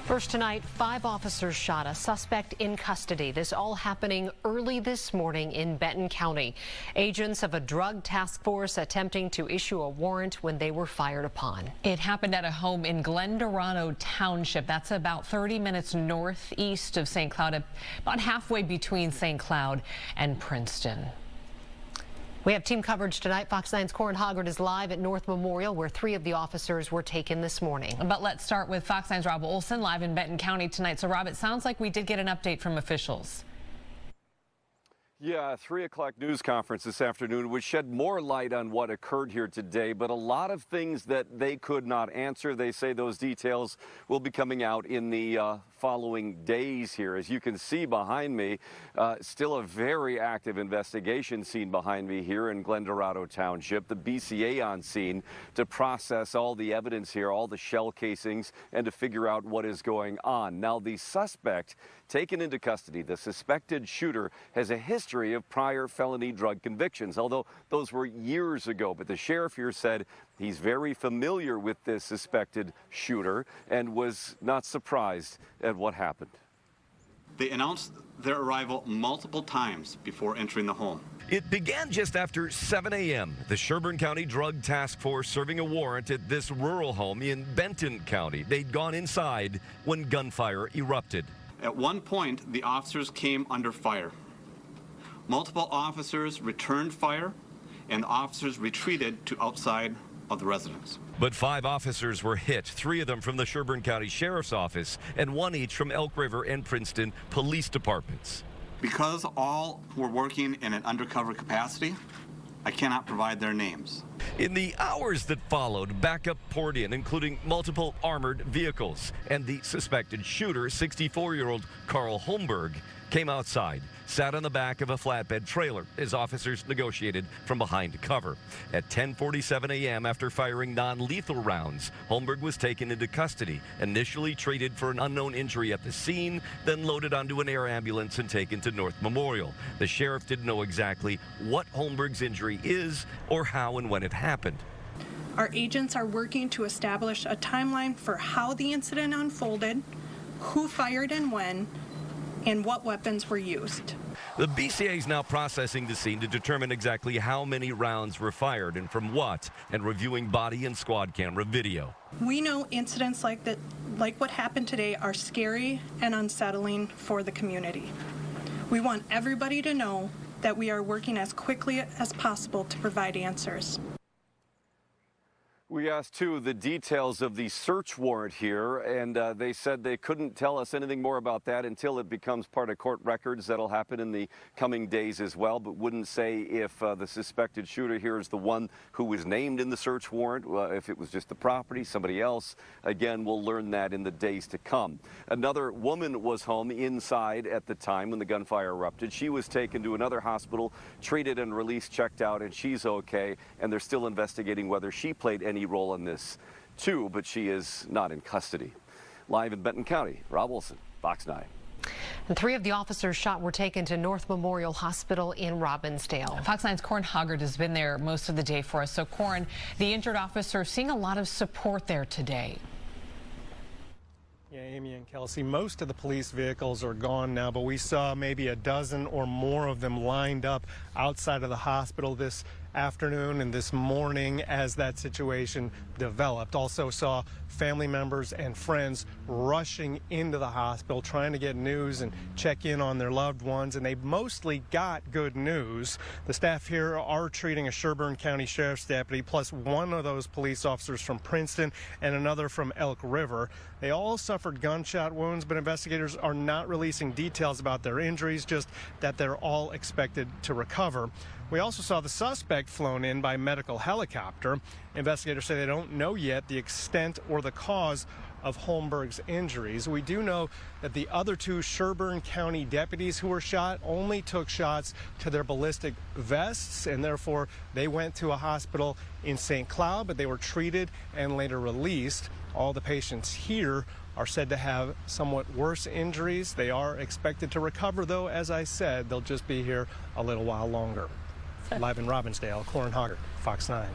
First tonight, 5 officers shot, a suspect in custody. This all happening early this morning in Benton County. Agents of a drug task force attempting to issue a warrant when they were fired upon. It happened at a home in Glendorado Township. That's about 30 minutes northeast of St. Cloud, about halfway between St. Cloud and Princeton. We have team coverage tonight. Fox 9's Corin Hoggard is live at North Memorial, where 3 of the officers were taken this morning. But let's start with Fox 9's Rob Olson live in Benton County tonight. So, Rob, it sounds like we did get an update from officials. Yeah, 3 o'clock news conference this afternoon would shed more light on what occurred here today, but a lot of things that they could not answer. They say those details will be coming out in the following days here. As you can see behind me, still a very active investigation scene behind me here in Glendorado Township. The BCA on scene to process all the evidence here, all the shell casings, and to figure out what is going on. Now, the suspect taken into custody, the suspected shooter, has a history of prior felony drug convictions, although those were years ago. But the sheriff here said he's very familiar with this suspected shooter and was not surprised at what happened. They announced their arrival multiple times before entering the home. It began just after 7 a.m. The Sherburne County Drug Task Force serving a warrant at this rural home in Benton County. They'd gone inside when gunfire erupted. At one point, the officers came under fire. Multiple officers returned fire, and the officers retreated to outside of the residence. But 5 officers were hit, 3 of them from the Sherburne County Sheriff's Office, and 1 each from Elk River and Princeton police departments. Because all were working in an undercover capacity, I cannot provide their names. In the hours that followed, backup poured in, including multiple armored vehicles. And the suspected shooter, 64-year-old Carl Holmberg, came outside, sat on the back of a flatbed trailer as officers negotiated from behind cover. At 10:47 a.m., after firing non-lethal rounds, Holmberg was taken into custody, initially treated for an unknown injury at the scene, then loaded onto an air ambulance and taken to North Memorial. The sheriff didn't know exactly what Holmberg's injury is or how and when it happened. Our agents are working to establish a timeline for how the incident unfolded, who fired and when, and what weapons were used. The BCA is now processing the scene to determine exactly how many rounds were fired and from what, and reviewing body and squad camera video. We know incidents like what happened today are scary and unsettling for the community. We want everybody to know that we are working as quickly as possible to provide answers. We asked, too, the details of the search warrant here, and they said they couldn't tell us anything more about that until it becomes part of court records. That'll happen in the coming days as well, but wouldn't say if the suspected shooter here is the one who was named in the search warrant, if it was just the property, somebody else. Again, we'll learn that in the days to come. Another woman was home inside at the time when the gunfire erupted. She was taken to another hospital, treated and released, checked out, and she's okay, and they're still investigating whether she played any role in this too, but she is not in custody. Live in Benton County, Rob Wilson, Fox 9. And 3 of the officers shot were taken to North Memorial Hospital in Robbinsdale. Fox 9's Corin Hoggard has been there most of the day for us. So, Corin, the injured officer seeing a lot of support there today. Yeah, Amy and Kelsey, most of the police vehicles are gone now, but we saw maybe a dozen or more of them lined up outside of the hospital this afternoon and this morning as that situation developed. Also saw family members and friends rushing into the hospital trying to get news and check in on their loved ones, and they mostly got good news. The staff here are treating a Sherburne County Sheriff's deputy plus 1 of those police officers from Princeton and another from Elk River. They all suffered gunshot wounds, but investigators are not releasing details about their injuries, just that they're all expected to recover. We also saw the suspect flown in by medical helicopter. Investigators say they don't know yet the extent or the cause of Holmberg's injuries. We do know that the other 2 Sherburne County deputies who were shot only took shots to their ballistic vests, and therefore they went to a hospital in St. Cloud, but they were treated and later released. All the patients here are said to have somewhat worse injuries. They are expected to recover, though, as I said, they'll just be here a little while longer. Live in Robbinsdale, Corin Hoggard, Fox 9.